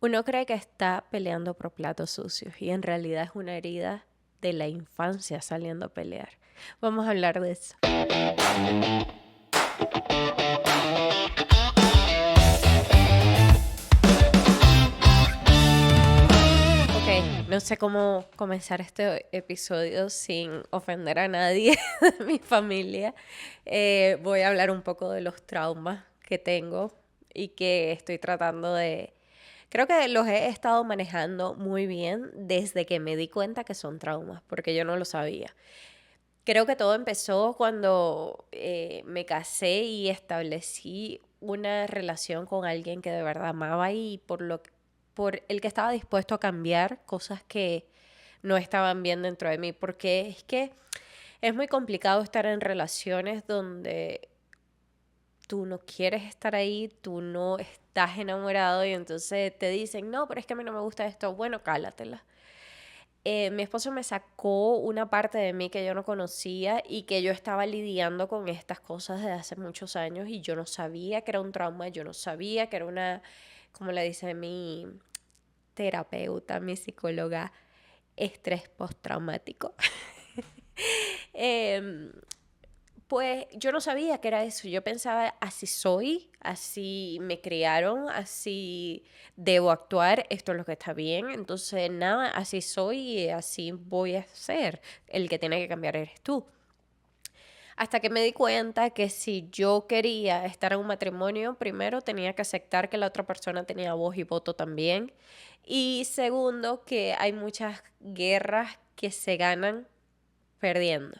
Uno cree que está peleando por platos sucios y en realidad es una herida de la infancia saliendo a pelear. Vamos a hablar de eso. Ok, no sé cómo comenzar este episodio sin ofender a nadie de mi familia. Voy a hablar un poco de los traumas que tengo y que estoy tratando de... Creo que los he estado manejando muy bien desde que me di cuenta que son traumas, porque yo no lo sabía. Creo que todo empezó cuando me casé y establecí una relación con alguien que de verdad amaba y por el que estaba dispuesto a cambiar cosas que no estaban bien dentro de mí, porque es que es muy complicado estar en relaciones donde tú no quieres estar ahí, tú no estás enamorado y entonces te dicen, no, pero es que a mí no me gusta esto, bueno, cálatela. Mi esposo me sacó una parte de mí que yo no conocía y que yo estaba lidiando con estas cosas desde hace muchos años y yo no sabía que era un trauma, yo no sabía que era una, como le dice mi terapeuta, mi psicóloga, estrés postraumático. Em, pues yo no sabía que era eso. Yo pensaba, así soy, así me criaron, así debo actuar, esto es lo que está bien. Entonces, nada, así soy y así voy a ser. El que tiene que cambiar eres tú. Hasta que me di cuenta que si yo quería estar en un matrimonio, primero tenía que aceptar que la otra persona tenía voz y voto también. Y segundo, que hay muchas guerras que se ganan perdiendo.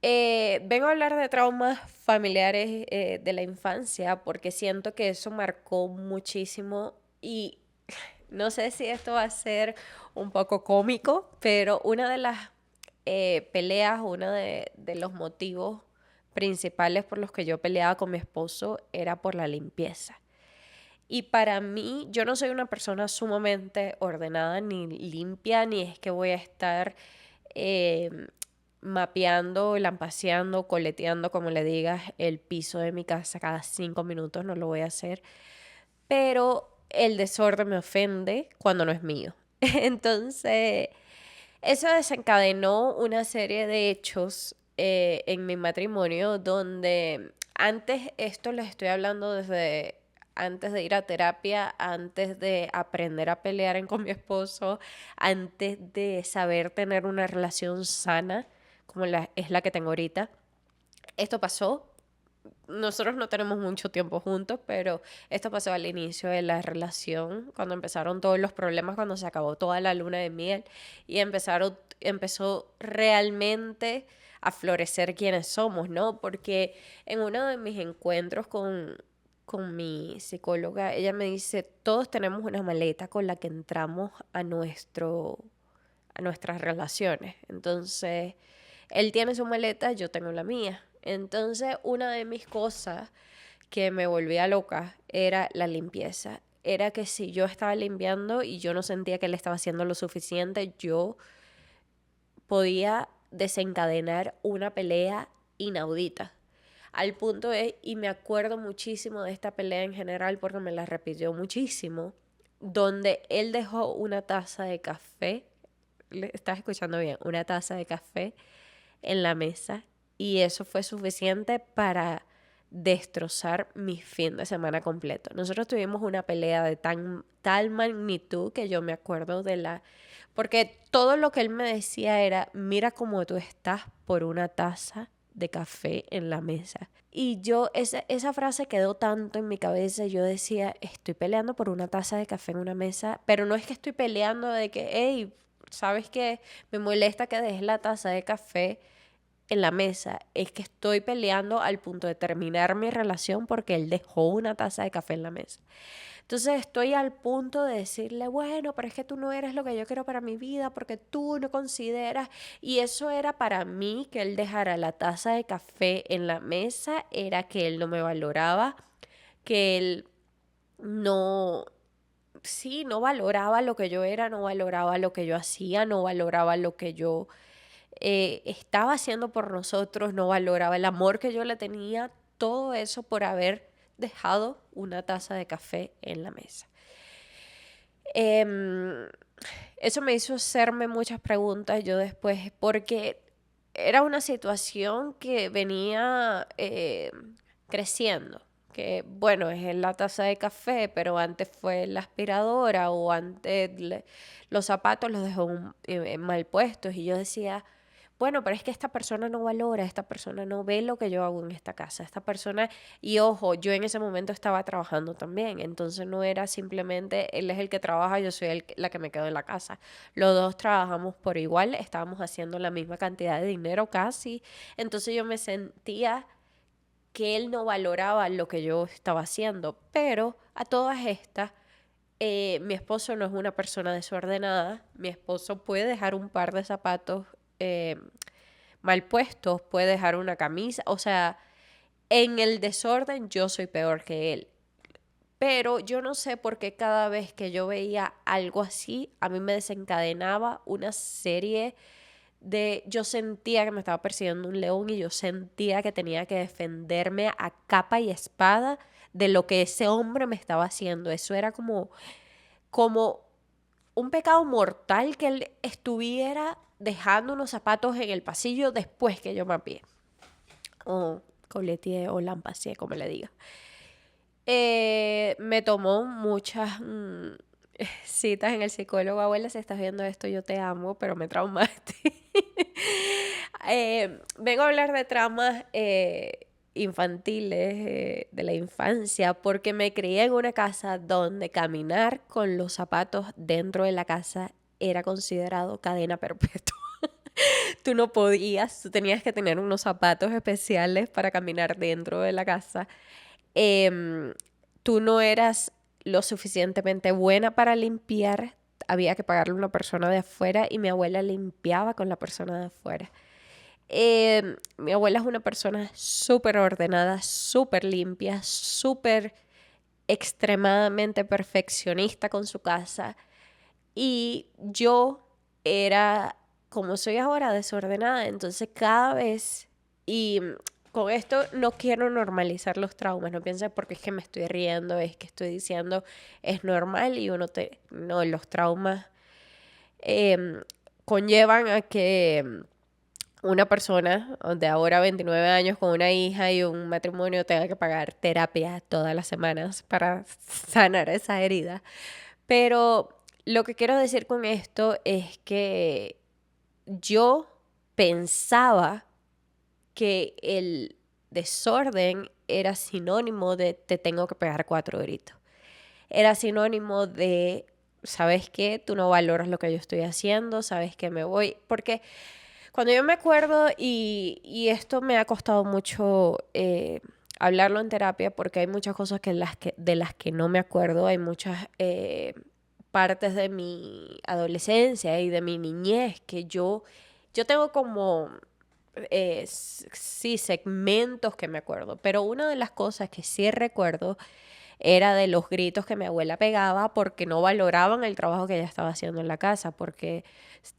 Vengo a hablar de traumas familiares de la infancia porque siento que eso marcó muchísimo y no sé si esto va a ser un poco cómico, pero una de las peleas, uno de los motivos principales por los que yo peleaba con mi esposo era por la limpieza. Y para mí, yo no soy una persona sumamente ordenada ni limpia, ni es que voy a estar eh, mapeando, lampaseando, coleteando, como le digas, el piso de mi casa cada 5 minutos, no lo voy a hacer. Pero el desorden me ofende cuando no es mío. Entonces, eso desencadenó una serie de hechos en mi matrimonio donde antes, esto les estoy hablando desde antes de ir a terapia, antes de aprender a pelear con mi esposo, antes de saber tener una relación sana como es la que tengo ahorita. Esto pasó. Nosotros no tenemos mucho tiempo juntos, pero esto pasó al inicio de la relación, cuando empezaron todos los problemas, cuando se acabó toda la luna de miel y empezó realmente a florecer quienes somos, ¿no? Porque en uno de mis encuentros con mi psicóloga, ella me dice, todos tenemos una maleta con la que entramos a nuestras relaciones. Entonces, él tiene su maleta, yo tengo la mía. Entonces, una de mis cosas que me volvía loca era la limpieza. Era que si yo estaba limpiando y yo no sentía que él estaba haciendo lo suficiente, yo podía desencadenar una pelea inaudita. Al punto es, y me acuerdo muchísimo de esta pelea en general porque me la repitió muchísimo, donde él dejó una taza de café, estás escuchando bien, una taza de café en la mesa y eso fue suficiente para destrozar mi fin de semana completo. Nosotros tuvimos una pelea de tal magnitud que yo me acuerdo de la... Porque todo lo que él me decía era, mira cómo tú estás por una taza de café en la mesa. Y yo, esa frase quedó tanto en mi cabeza, yo decía, estoy peleando por una taza de café en una mesa, pero no es que estoy peleando de que, hey, ¿sabes qué? Me molesta que dejes la taza de café en la mesa, es que estoy peleando al punto de terminar mi relación porque él dejó una taza de café en la mesa. Entonces estoy al punto de decirle, bueno, pero es que tú no eres lo que yo quiero para mi vida porque tú no consideras, y eso era para mí que él dejara la taza de café en la mesa, era que él no me valoraba, que él no, sí, no valoraba lo que yo era, no valoraba lo que yo hacía, no valoraba lo que yo estaba haciendo por nosotros, no valoraba el amor que yo le tenía, todo eso por haber dejado una taza de café en la mesa? Em, Eso me hizo hacerme muchas preguntas yo después, porque era una situación que venía creciendo. Que bueno, es la taza de café, pero antes fue la aspiradora o antes los zapatos los dejó mal puestos. Y yo decía, bueno, pero es que esta persona no valora, esta persona no ve lo que yo hago en esta casa, esta persona, y ojo, yo en ese momento estaba trabajando también, entonces no era simplemente él es el que trabaja, yo soy la que me quedo en la casa. Los dos trabajamos por igual, estábamos haciendo la misma cantidad de dinero casi, entonces yo me sentía que él no valoraba lo que yo estaba haciendo, pero a todas estas, mi esposo no es una persona desordenada, mi esposo puede dejar un par de zapatos eh, mal puestos, puede dejar una camisa, o sea, en el desorden yo soy peor que él. Pero yo no sé por qué cada vez que yo veía algo así, a mí me desencadenaba una serie de... Yo sentía que me estaba persiguiendo un león y yo sentía que tenía que defenderme a capa y espada de lo que ese hombre me estaba haciendo. Eso era como un pecado mortal que él estuviera dejando unos zapatos en el pasillo después que yo me apié. O coleteé o lampaseé, como le diga. Me tomó muchas citas en el psicólogo. Abuela, si estás viendo esto, yo te amo, pero me traumaste. Vengo a hablar de traumas infantiles, de la infancia, porque me crié en una casa donde caminar con los zapatos dentro de la casa era considerado cadena perpetua. Tú no podías, tú tenías que tener unos zapatos especiales para caminar dentro de la casa. Em, Tú no eras lo suficientemente buena para limpiar, había que pagarle a una persona de afuera y mi abuela limpiaba con la persona de afuera. Mi abuela es una persona súper ordenada, súper limpia, súper extremadamente perfeccionista con su casa. Y yo era, como soy ahora, desordenada. Entonces cada vez, y con esto no quiero normalizar los traumas, no pienses porque es que me estoy riendo, es que estoy diciendo es normal y no, los traumas em, conllevan a que una persona de ahora 29 años con una hija y un matrimonio tenga que pagar terapia todas las semanas para sanar esa herida. Pero lo que quiero decir con esto es que yo pensaba que el desorden era sinónimo de te tengo que pegar 4 gritos. Era sinónimo de, ¿sabes qué? Tú no valoras lo que yo estoy haciendo, ¿sabes que me voy? Porque cuando yo me acuerdo, y esto me ha costado mucho hablarlo en terapia, porque hay muchas cosas de las que no me acuerdo, hay muchas partes de mi adolescencia y de mi niñez que yo tengo como, sí, segmentos que me acuerdo, pero una de las cosas que sí recuerdo era de los gritos que mi abuela pegaba porque no valoraban el trabajo que ella estaba haciendo en la casa, porque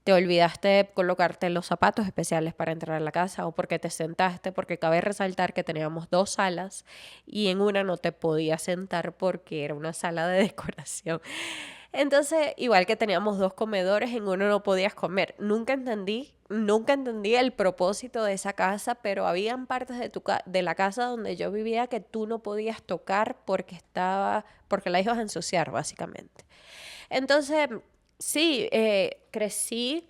te olvidaste de colocarte los zapatos especiales para entrar a la casa o porque te sentaste, porque cabe resaltar que teníamos 2 salas y en una no te podías sentar porque era una sala de decoración. Entonces, igual que teníamos 2 comedores, en uno no podías comer. Nunca entendí el propósito de esa casa, pero habían partes de la casa donde yo vivía que tú no podías tocar porque la ibas a ensuciar, básicamente. Entonces, sí, crecí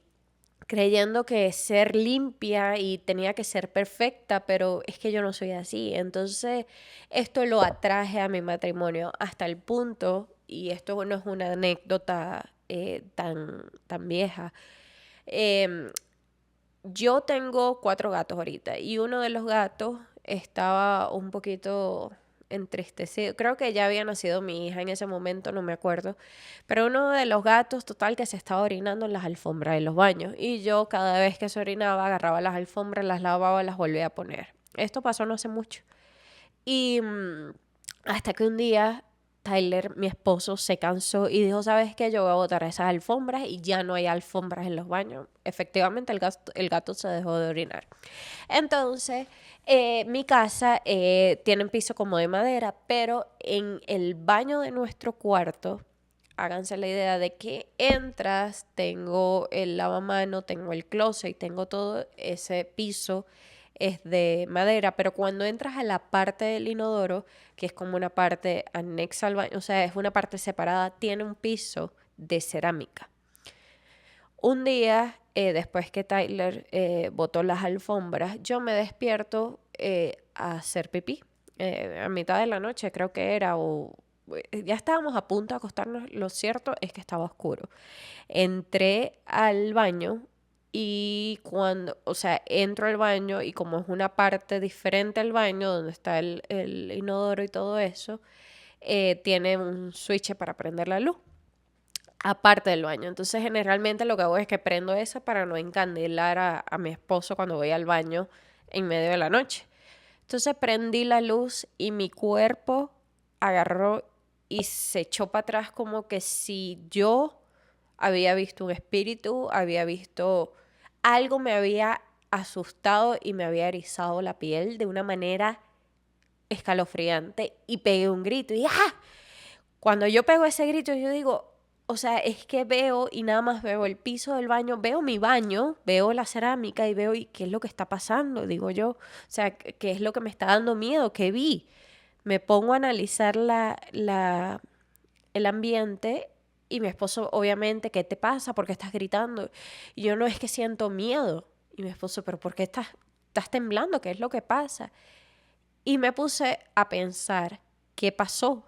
creyendo que ser limpia y tenía que ser perfecta, pero es que yo no soy así. Entonces, esto lo atraje a mi matrimonio hasta el punto, y esto no es una anécdota tan vieja. em, yo tengo 4 gatos ahorita y uno de los gatos estaba un poquito entristecido. Creo que ya había nacido mi hija en ese momento, no me acuerdo. Pero uno de los gatos, total, que se estaba orinando en las alfombras de los baños. Y yo cada vez que se orinaba, agarraba las alfombras, las lavaba, las volvía a poner. Esto pasó no hace mucho. Y hasta que un día Tyler, mi esposo, se cansó y dijo, ¿sabes qué? Yo voy a botar esas alfombras y ya no hay alfombras en los baños. Efectivamente, el gato se dejó de orinar. Entonces, mi casa tiene un piso como de madera, pero en el baño de nuestro cuarto, háganse la idea de que entras, tengo el lavamano, tengo el closet, tengo todo ese piso es de madera, pero cuando entras a la parte del inodoro, que es como una parte anexa al baño, o sea, es una parte separada, tiene un piso de cerámica. Un día, después que Tyler botó las alfombras, yo me despierto a hacer pipí. A mitad de la noche creo que era, o ya estábamos a punto de acostarnos, lo cierto es que estaba oscuro. Entré al baño y cuando, o sea, entro al baño y como es una parte diferente al baño donde está el inodoro y todo eso, tiene un switch para prender la luz aparte del baño. Entonces, generalmente lo que hago es que prendo esa para no encandilar a mi esposo cuando voy al baño en medio de la noche. Entonces, prendí la luz y mi cuerpo agarró y se echó para atrás como que si yo había visto un espíritu, había visto algo, me había asustado y me había erizado la piel de una manera escalofriante y pegué un grito y ¡ah! Cuando yo pego ese grito, yo digo, o sea, es que veo y nada más veo el piso del baño, veo mi baño, veo la cerámica y veo, ¿y qué es lo que está pasando? Digo yo, o sea, ¿qué es lo que me está dando miedo? ¿Qué vi? Me pongo a analizar el ambiente y mi esposo, obviamente, ¿qué te pasa? ¿Por qué estás gritando? Y yo no es que siento miedo. Y mi esposo, ¿pero por qué estás temblando? ¿Qué es lo que pasa? Y me puse a pensar, ¿qué pasó?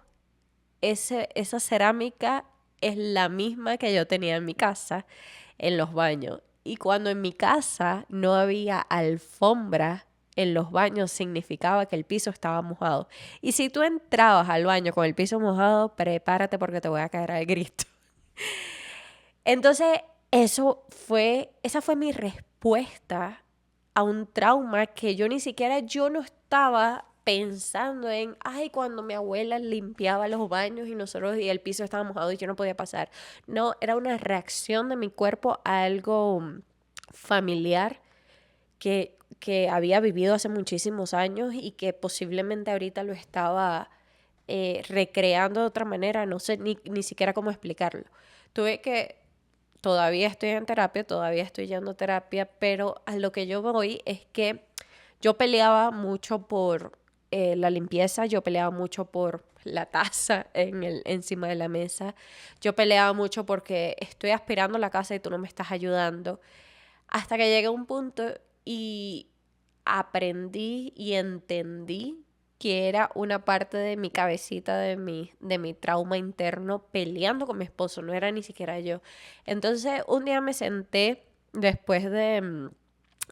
Esa cerámica es la misma que yo tenía en mi casa, en los baños. Y cuando en mi casa no había alfombra en los baños, significaba que el piso estaba mojado. Y si tú entrabas al baño con el piso mojado, prepárate porque te voy a caer al grito. Entonces, esa fue mi respuesta a un trauma que yo no estaba pensando en, ay, cuando mi abuela limpiaba los baños y el piso estaba mojado y yo no podía pasar. No, era una reacción de mi cuerpo a algo familiar que había vivido hace muchísimos años y que posiblemente ahorita lo estaba recreando de otra manera, no sé ni siquiera cómo explicarlo. Todavía estoy en terapia, todavía estoy yendo a terapia, pero a lo que yo voy es que yo peleaba mucho por la limpieza, yo peleaba mucho por la taza encima de la mesa, yo peleaba mucho porque estoy aspirando la casa y tú no me estás ayudando, hasta que llegué a un punto y aprendí y entendí que era una parte de mi cabecita, de mi trauma interno, peleando con mi esposo, no era ni siquiera yo. Entonces, un día me senté después de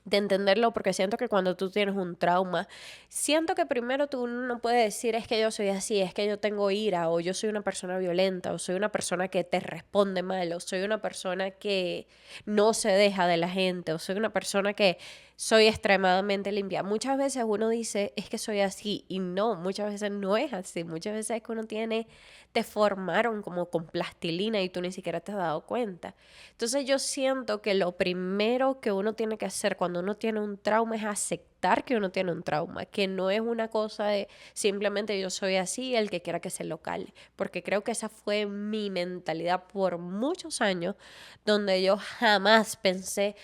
entenderlo, porque siento que cuando tú tienes un trauma, siento que primero tú no puedes decir es que yo soy así, es que yo tengo ira, o yo soy una persona violenta, o soy una persona que te responde mal, o soy una persona que no se deja de la gente, o soy una persona que soy extremadamente limpia. Muchas veces uno dice es que soy así, y no, muchas veces no es así, muchas veces es que uno te formaron como con plastilina y tú ni siquiera te has dado cuenta. Entonces yo siento que lo primero que uno tiene que hacer cuando uno tiene un trauma es aceptar que uno tiene un trauma, que no es una cosa de simplemente yo soy así, el que quiera que se lo cale, porque creo que esa fue mi mentalidad por muchos años, donde yo jamás pensé,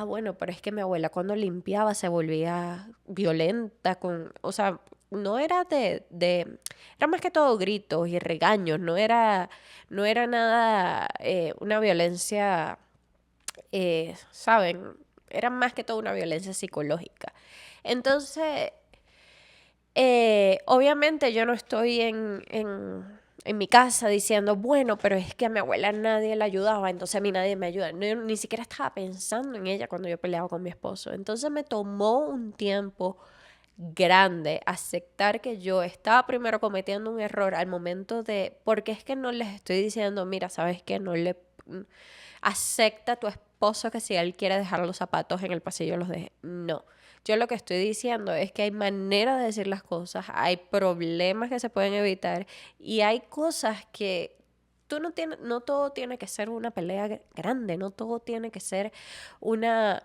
bueno, pero es que mi abuela cuando limpiaba se volvía violenta, o sea, no era era más que todo gritos y regaños, no era nada, una violencia, ¿saben? Era más que todo una violencia psicológica. Entonces, obviamente yo no estoy en mi casa diciendo, bueno, pero es que a mi abuela nadie la ayudaba, entonces a mí nadie me ayuda. No, yo ni siquiera estaba pensando en ella cuando yo peleaba con mi esposo. Entonces me tomó un tiempo grande aceptar que yo estaba primero cometiendo un error al momento porque es que no les estoy diciendo, mira, ¿sabes qué? Acepta a tu esposo que si él quiere dejar los zapatos en el pasillo los deje. No, Yo lo que estoy diciendo es que hay maneras de decir las cosas, hay problemas que se pueden evitar y hay cosas que no todo tiene que ser una pelea grande, no todo tiene que ser una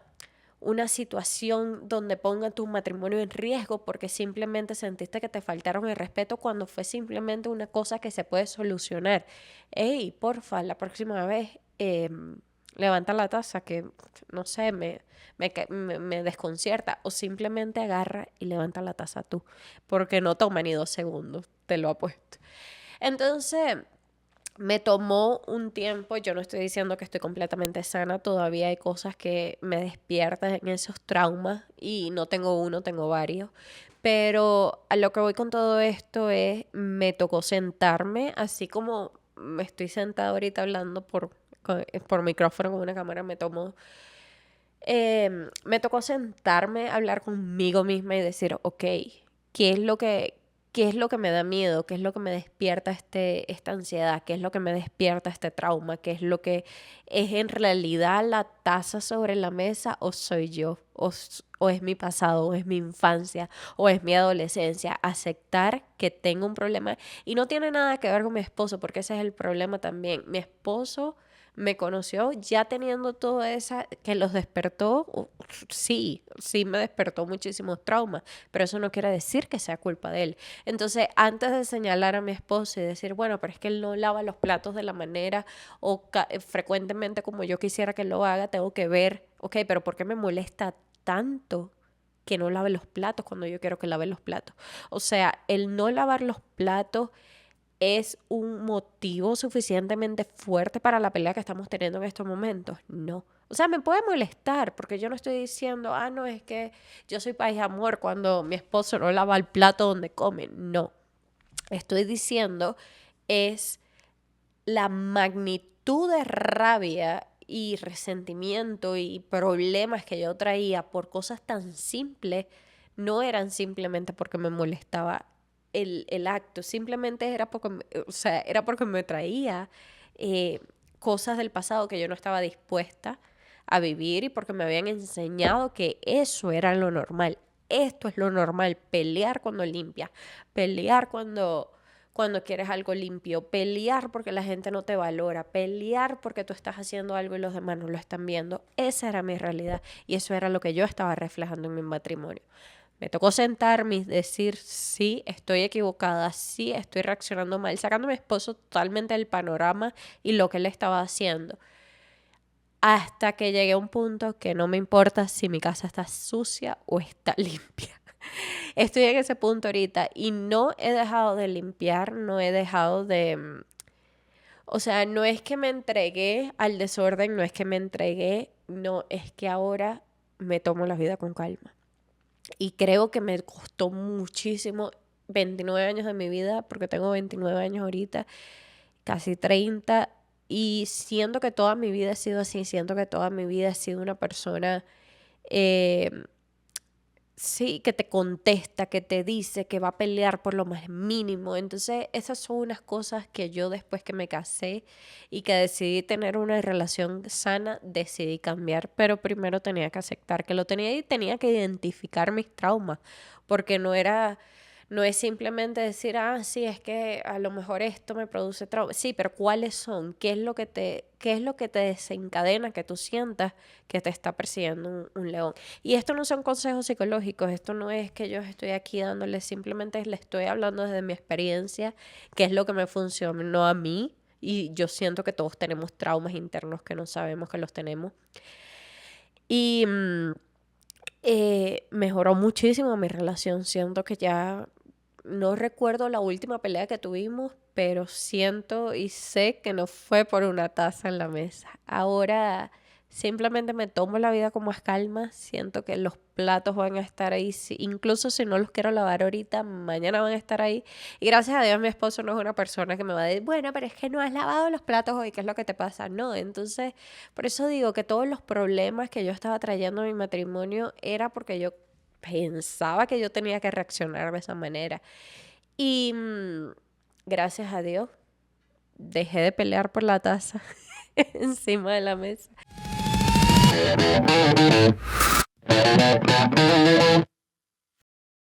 situación donde ponga tu matrimonio en riesgo porque simplemente sentiste que te faltaron el respeto cuando fue simplemente una cosa que se puede solucionar. Ey, porfa, la próxima vez levanta la taza que, no sé, me desconcierta, o simplemente agarra y levanta la taza tú, porque no toma ni 2 segundos, te lo apuesto. Entonces, me tomó un tiempo, yo no estoy diciendo que estoy completamente sana, todavía hay cosas que me despiertan en esos traumas y no tengo uno, tengo varios. Pero a lo que voy con todo esto es, me tocó sentarme, así como me estoy sentada ahorita hablando por micrófono con una cámara, me tocó sentarme, hablar conmigo misma y decir, ok, ¿qué es lo que, ¿qué es lo que me da miedo? ¿Qué es lo que me despierta esta ansiedad? ¿Qué es lo que me despierta este trauma? ¿Qué es lo que es en realidad la taza sobre la mesa o soy yo? ¿O es mi pasado? ¿O es mi infancia? ¿O es mi adolescencia? Aceptar que tengo un problema. Y no tiene nada que ver con mi esposo, porque ese es el problema también. Mi esposo me conoció ya teniendo todo eso que los despertó, sí me despertó muchísimos traumas, pero eso no quiere decir que sea culpa de él. Entonces, antes de señalar a mi esposo y decir, bueno, pero es que él no lava los platos de la manera o frecuentemente como yo quisiera que lo haga, tengo que ver, ok, pero ¿por qué me molesta tanto que no lave los platos cuando yo quiero que lave los platos? O sea, el no lavar los platos ¿es un motivo suficientemente fuerte para la pelea que estamos teniendo en estos momentos? No. O sea, me puede molestar porque yo no estoy diciendo, no, es que yo soy paz y amor cuando mi esposo no lava el plato donde come. No. Estoy diciendo es la magnitud de rabia y resentimiento y problemas que yo traía por cosas tan simples no eran simplemente porque me molestaba el acto, simplemente era porque, era porque me traía cosas del pasado que yo no estaba dispuesta a vivir y porque me habían enseñado que eso era lo normal. Esto es lo normal, pelear cuando limpias, pelear cuando quieres algo limpio, pelear porque la gente no te valora, pelear porque tú estás haciendo algo y los demás no lo están viendo. Esa era mi realidad y eso era lo que yo estaba reflejando en mi matrimonio. Me tocó sentarme y decir, sí, estoy equivocada, sí, estoy reaccionando mal, sacando a mi esposo totalmente del panorama y lo que él estaba haciendo. Hasta que llegué a un punto que no me importa si mi casa está sucia o está limpia. Estoy en ese punto ahorita y no he dejado de limpiar, no he dejado de... O sea, no es que me entregué al desorden, no es que me entregué, no, es que ahora me tomo la vida con calma. Y creo que me costó muchísimo 29 años de mi vida, porque tengo 29 años ahorita, casi 30, y siento que toda mi vida he sido así, siento que toda mi vida he sido una persona, eh, sí, que te contesta, que te dice, que va a pelear por lo más mínimo. Entonces, esas son unas cosas que yo después que me casé y que decidí tener una relación sana, decidí cambiar, pero primero tenía que aceptar que lo tenía y tenía que identificar mis traumas, porque no es simplemente decir, sí, es que a lo mejor esto me produce trauma. Sí, pero ¿cuáles son? ¿Qué es lo que te desencadena que tú sientas que te está persiguiendo un león? Y esto no son consejos psicológicos, esto no es que yo estoy aquí dándoles, simplemente le estoy hablando desde mi experiencia, qué es lo que me funcionó a mí. Y yo siento que todos tenemos traumas internos que no sabemos que los tenemos. Y mejoró muchísimo mi relación. Siento que ya no recuerdo la última pelea que tuvimos, pero siento y sé que no fue por una taza en la mesa. Ahora simplemente me tomo la vida con más calma. Siento que los platos van a estar ahí. Incluso si no los quiero lavar ahorita, mañana van a estar ahí. Y gracias a Dios mi esposo no es una persona que me va a decir, bueno, pero es que no has lavado los platos hoy, ¿qué es lo que te pasa? No, entonces, por eso digo que todos los problemas que yo estaba trayendo a mi matrimonio era porque yo pensaba que yo tenía que reaccionar de esa manera. Y gracias a Dios, dejé de pelear por la taza encima de la mesa.